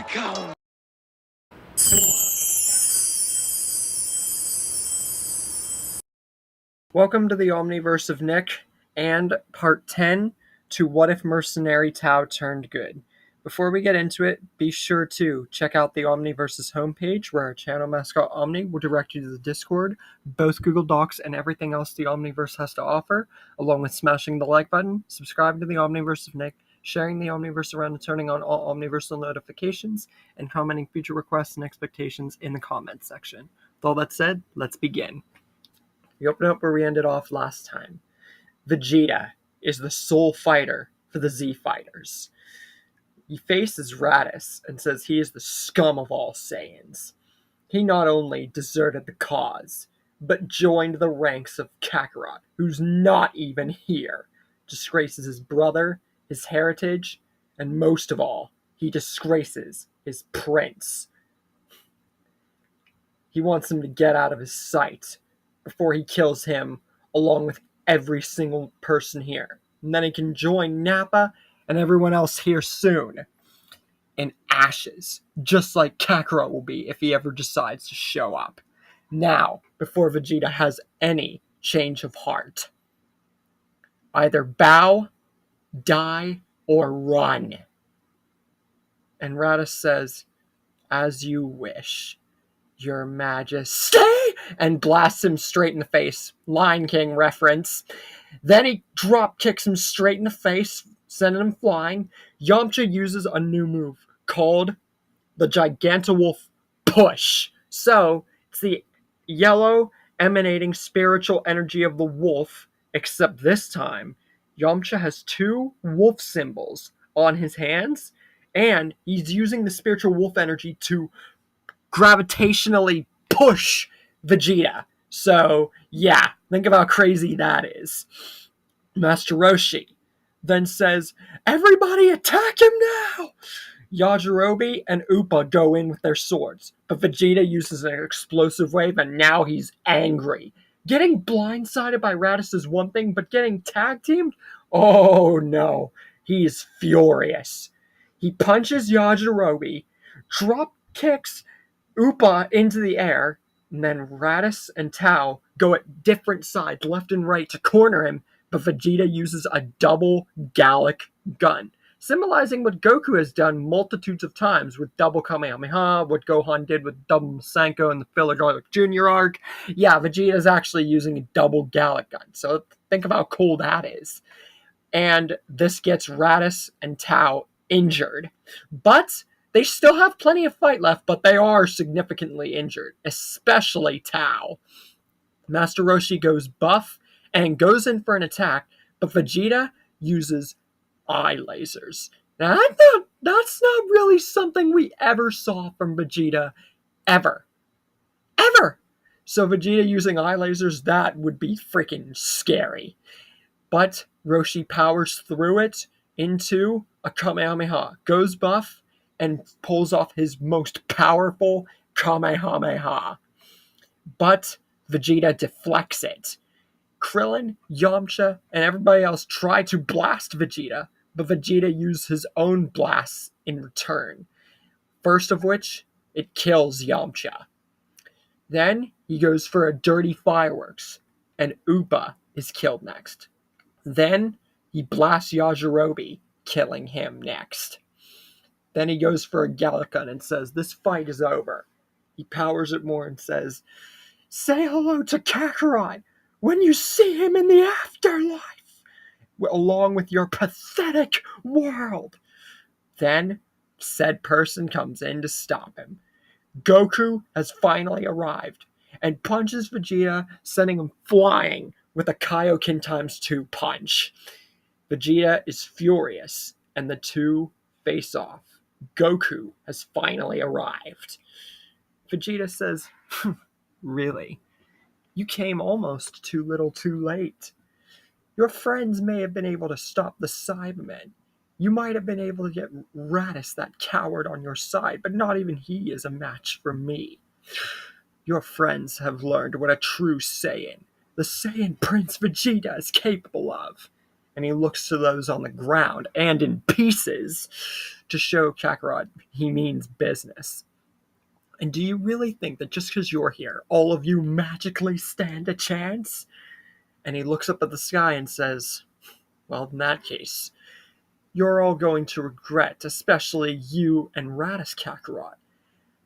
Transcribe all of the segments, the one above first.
Welcome! Welcome to the Omniverse of Nick, and Part 10 to What If Mercenary Tao Turned Good. Before we get into it, be sure to check out the Omniverse's homepage, where our channel mascot Omni will direct you to the Discord, both Google Docs, and everything else the Omniverse has to offer, along with smashing the like button, subscribing to the Omniverse of Nick, sharing the Omniverse around and turning on all Omniversal notifications, and commenting future requests and expectations in the comments section. With all that said, let's begin. We open up where we ended off last time. Vegeta is the sole fighter for the Z Fighters. He faces Raditz and says he is the scum of all Saiyans. He not only deserted the cause, but joined the ranks of Kakarot, who's not even here. Disgraces his brother, his heritage, and most of all, he disgraces his prince. He wants him to get out of his sight before he kills him, along with every single person here. And then he can join Nappa and everyone else here soon in ashes, just like Kakarot will be if he ever decides to show up. Now, before Vegeta has any change of heart, either bow, die, or run. And Raditz says, "As you wish, Your Majesty," and blasts him straight in the face. Lion King reference. Then he drop kicks him straight in the face, sending him flying. Yamcha uses a new move called the Gigantawolf Push. So, it's the yellow emanating spiritual energy of the wolf, except this time, Yamcha has two wolf symbols on his hands, and he's using the spiritual wolf energy to gravitationally push Vegeta. So, yeah, think of how crazy that is. Master Roshi then says, "Everybody attack him now!" Yajirobe and Appa go in with their swords, but Vegeta uses an explosive wave and now he's angry. Getting blindsided by Raditz is one thing, but getting tag teamed? Oh no, he is furious. He punches Yajirobe, drop kicks Appa into the air, and then Raditz and Tao go at different sides, left and right, to corner him, but Vegeta uses a double Gallic gun, symbolizing what Goku has done multitudes of times with double Kamehameha, what Gohan did with double Masenko in the Filler Garlic Jr. arc. Yeah, Vegeta's actually using a double Gallic gun, so think of how cool that is. And this gets Raditz and Tao injured. But they still have plenty of fight left, but they are significantly injured, especially Tao. Master Roshi goes buff and goes in for an attack, but Vegeta uses eye lasers. Now, that's not really something we ever saw from Vegeta, ever. Ever! So Vegeta using eye lasers, that would be freaking scary. But Roshi powers through it into a Kamehameha, goes buff, and pulls off his most powerful Kamehameha. But Vegeta deflects it. Krillin, Yamcha, and everybody else try to blast Vegeta, but Vegeta uses his own blasts in return. First of which, it kills Yamcha. Then he goes for a dirty fireworks, and Appa is killed next. Then he blasts Yajirobe, killing him next. Then he goes for a Gallic gun and says, "This fight is over." He powers it more and says, "Say hello to Kakarot when you see him in the afterlife, along with your pathetic world." Then said person comes in to stop him. Goku has finally arrived and punches Vegeta, sending him flying with a Kaioken x2 punch. Vegeta is furious, and the two face off. Goku has finally arrived. Vegeta says, "Really? You came almost too little too late. Your friends may have been able to stop the Cybermen. You might have been able to get Raditz, that coward, on your side, but not even he is a match for me. Your friends have learned what a true Saiyan, the Saiyan Prince Vegeta, is capable of. And he looks to those on the ground and in pieces to show Kakarot he means business. And do you really think that just because you're here, all of you magically stand a chance? And he looks up at the sky and says, well, in that case, you're all going to regret, especially you and Radis Kakarot,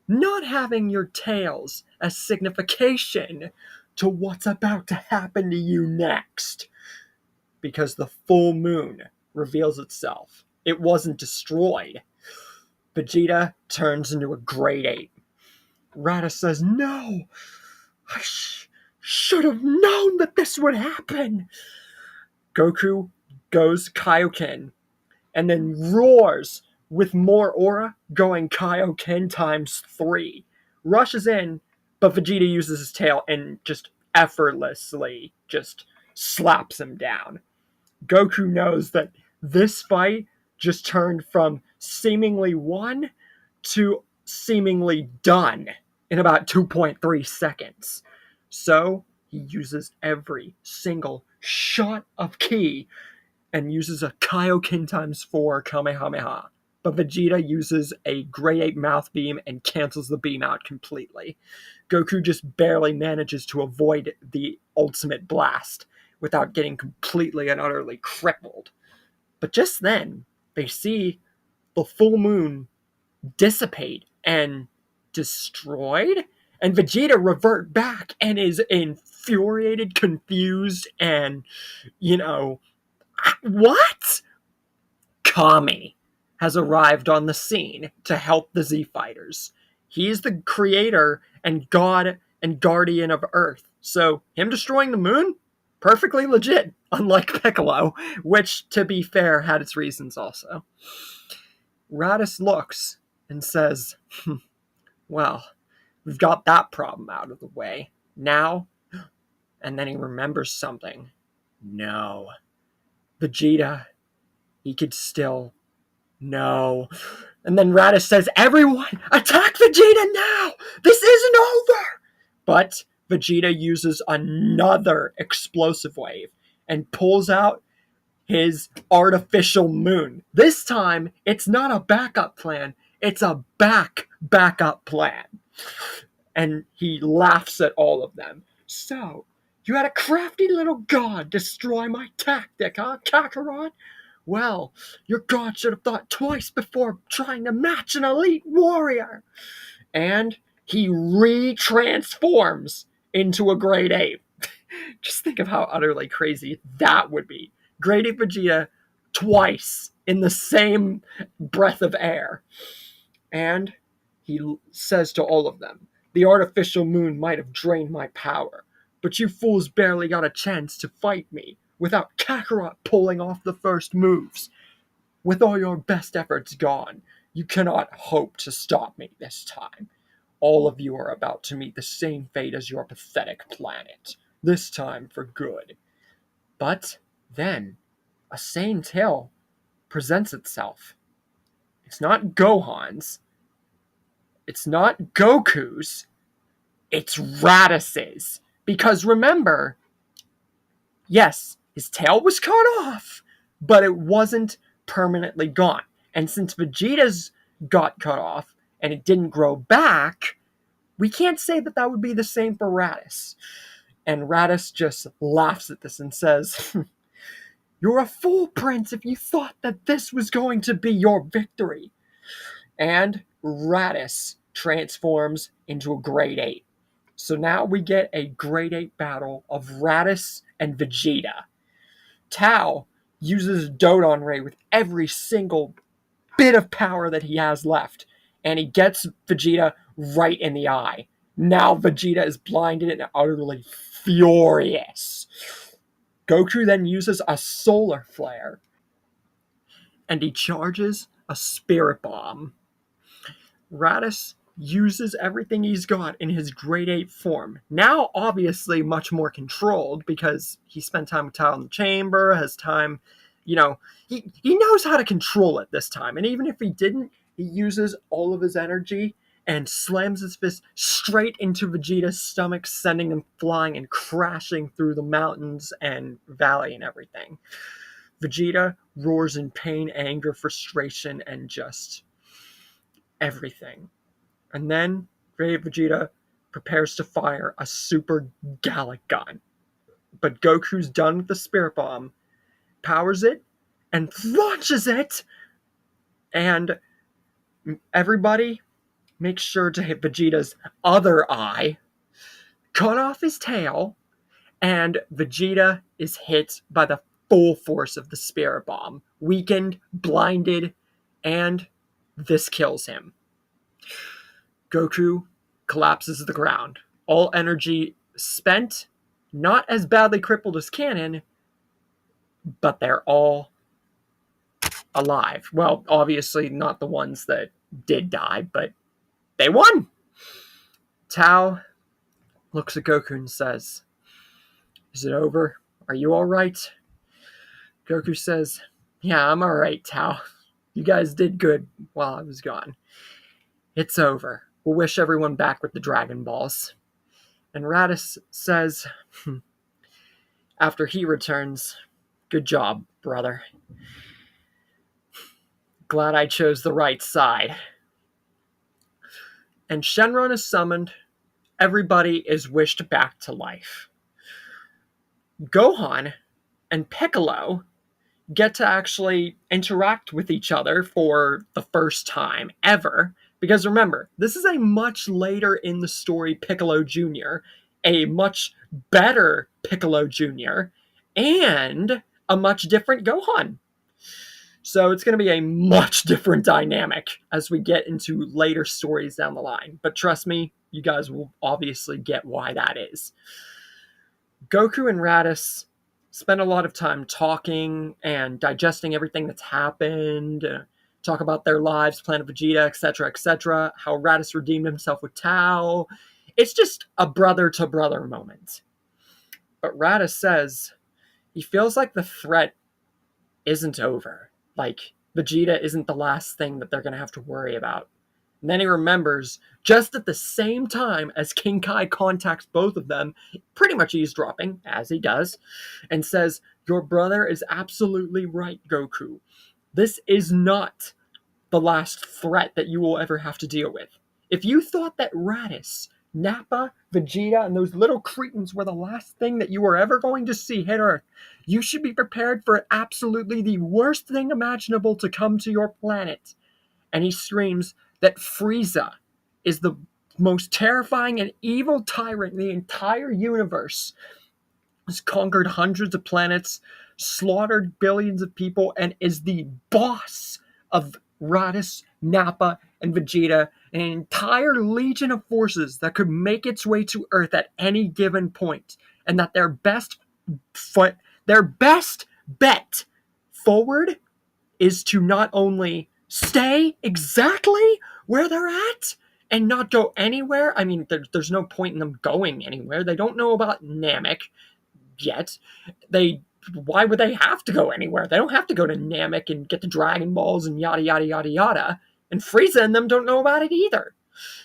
not having your tails as signification to what's about to happen to you next. Because the full moon reveals itself. It wasn't destroyed. Vegeta turns into a great ape. Raditz says, no! I should have known that this would happen! Goku goes Kaioken and then roars with more aura, going Kaioken times 3. Rushes in, but Vegeta uses his tail and just effortlessly just slaps him down. Goku knows that this fight just turned from seemingly won to seemingly done in about 2.3 seconds. So he uses every single shot of ki and uses a Kaioken times 4 Kamehameha. But Vegeta uses a Grey Ape Mouth Beam and cancels the beam out completely. Goku just barely manages to avoid the ultimate blast without getting completely and utterly crippled. But just then, they see the full moon dissipate and destroyed, and Vegeta revert back and is infuriated, confused, and, what? Kami has arrived on the scene to help the Z Fighters. He is the creator and god and guardian of Earth. So him destroying the moon? Perfectly legit, unlike Piccolo, which, to be fair, had its reasons also. Raditz looks and says, well, we've got that problem out of the way. Now, and then he remembers something. No. Vegeta, he could still... No. And then Raditz says, everyone, attack Vegeta now! This isn't over! But Vegeta uses another explosive wave and pulls out his artificial moon. This time, it's not a backup plan. It's a backup plan. And he laughs at all of them. So, you had a crafty little god destroy my tactic, huh, Kakarot? Well, your god should have thought twice before trying to match an elite warrior. And he re-transforms into a Great Ape. Just think of how utterly crazy that would be. Great Ape Vegeta twice in the same breath of air. And he says to all of them, the artificial moon might have drained my power, but you fools barely got a chance to fight me without Kakarot pulling off the first moves. With all your best efforts gone, you cannot hope to stop me this time. All of you are about to meet the same fate as your pathetic planet, this time for good. But then, a sane tale presents itself. It's not Gohan's. It's not Goku's. It's Raditz's. Because remember, yes, his tail was cut off, but it wasn't permanently gone. And since Vegeta's got cut off and it didn't grow back, we can't say that that would be the same for Raditz. And Raditz just laughs at this and says, you're a fool, Prince, if you thought that this was going to be your victory. And Raditz transforms into a Great Ape. So now we get a Great Ape battle of Raditz and Vegeta. Tao uses Dodon Ray with every single bit of power that he has left, and he gets Vegeta right in the eye. Now Vegeta is blinded and utterly furious. Goku then uses a solar flare, and he charges a spirit bomb. Raditz uses everything he's got in his Great Ape form. Now, obviously, much more controlled because he spent time with Tao in the chamber, has time, he knows how to control it this time. And even if he didn't, he uses all of his energy and slams his fist straight into Vegeta's stomach, sending him flying and crashing through the mountains and valley and everything. Vegeta roars in pain, anger, frustration, and just everything. And then Great Vegeta prepares to fire a super Gallic gun. But Goku's done with the Spirit Bomb, powers it, and launches it! And everybody makes sure to hit Vegeta's other eye, cut off his tail, and Vegeta is hit by the full force of the Spirit Bomb, weakened, blinded, and this kills him. Goku collapses to the ground, all energy spent, not as badly crippled as Kanon, but they're all alive. Well, obviously not the ones that did die, but they won! Tao looks at Goku and says, "Is it over? Are you alright?" Goku says, "Yeah, I'm alright, Tao. You guys did good while I was gone. It's over. We'll wish everyone back with the Dragon Balls." And Raditz says, after he returns, "Good job, brother. Glad I chose the right side." And Shenron is summoned. Everybody is wished back to life. Gohan and Piccolo get to actually interact with each other for the first time ever. Because remember, this is a much later in the story Piccolo Jr., a much better Piccolo Jr., and a much different Gohan. So it's going to be a much different dynamic as we get into later stories down the line. But trust me, you guys will obviously get why that is. Goku and Raditz spend a lot of time talking and digesting everything that's happened, talk about their lives, Planet Vegeta, etc., how Raditz redeemed himself with Tao. It's just a brother-to-brother moment. But Raditz says he feels like the threat isn't over. Like, Vegeta isn't the last thing that they're going to have to worry about. And then he remembers, just at the same time as King Kai contacts both of them, pretty much eavesdropping, as he does, and says, "Your brother is absolutely right, Goku. This is not the last threat that you will ever have to deal with. If you thought that Raditz, Nappa, Vegeta, and those little cretins were the last thing that you were ever going to see hit Earth, you should be prepared for absolutely the worst thing imaginable to come to your planet." And he screams that Frieza is the most terrifying and evil tyrant in the entire universe. Has conquered hundreds of planets, slaughtered billions of people, and is the boss of Raditz, Nappa, and Vegeta, an entire legion of forces that could make its way to Earth at any given point, and that their best bet forward is to not only stay exactly where they're at and not go anywhere. I mean, there's no point in them going anywhere. They don't know about Namek yet. Why would they have to go anywhere? They don't have to go to Namek and get the Dragon Balls and yada yada yada yada. And Frieza and them don't know about it either.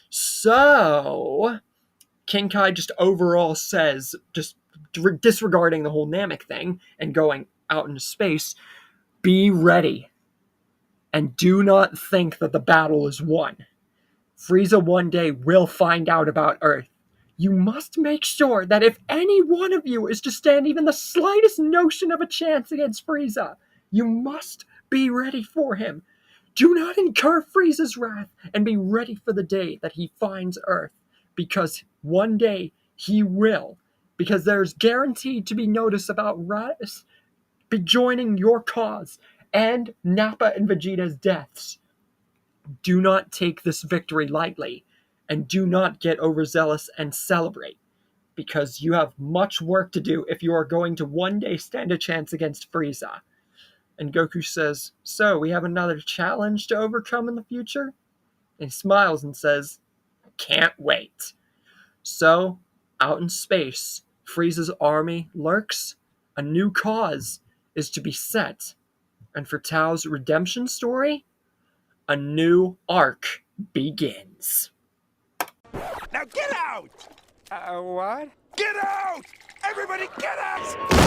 So King Kai just overall says, just disregarding the whole Namek thing and going out into space, "Be ready. And do not think that the battle is won. Frieza one day will find out about Earth. You must make sure that if any one of you is to stand even the slightest notion of a chance against Frieza, you must be ready for him. Do not incur Frieza's wrath and be ready for the day that he finds Earth, because one day he will. Because there's guaranteed to be notice about Raditz be joining your cause and Nappa and Vegeta's deaths. Do not take this victory lightly, and do not get overzealous and celebrate, because you have much work to do if you are going to one day stand a chance against Frieza." And Goku says, "So, we have another challenge to overcome in the future?" And he smiles and says, "Can't wait." So, out in space, Frieza's army lurks. A new cause is to be set. And for Tao's redemption story, a new arc begins. Now get out! What? Get out! Everybody get out!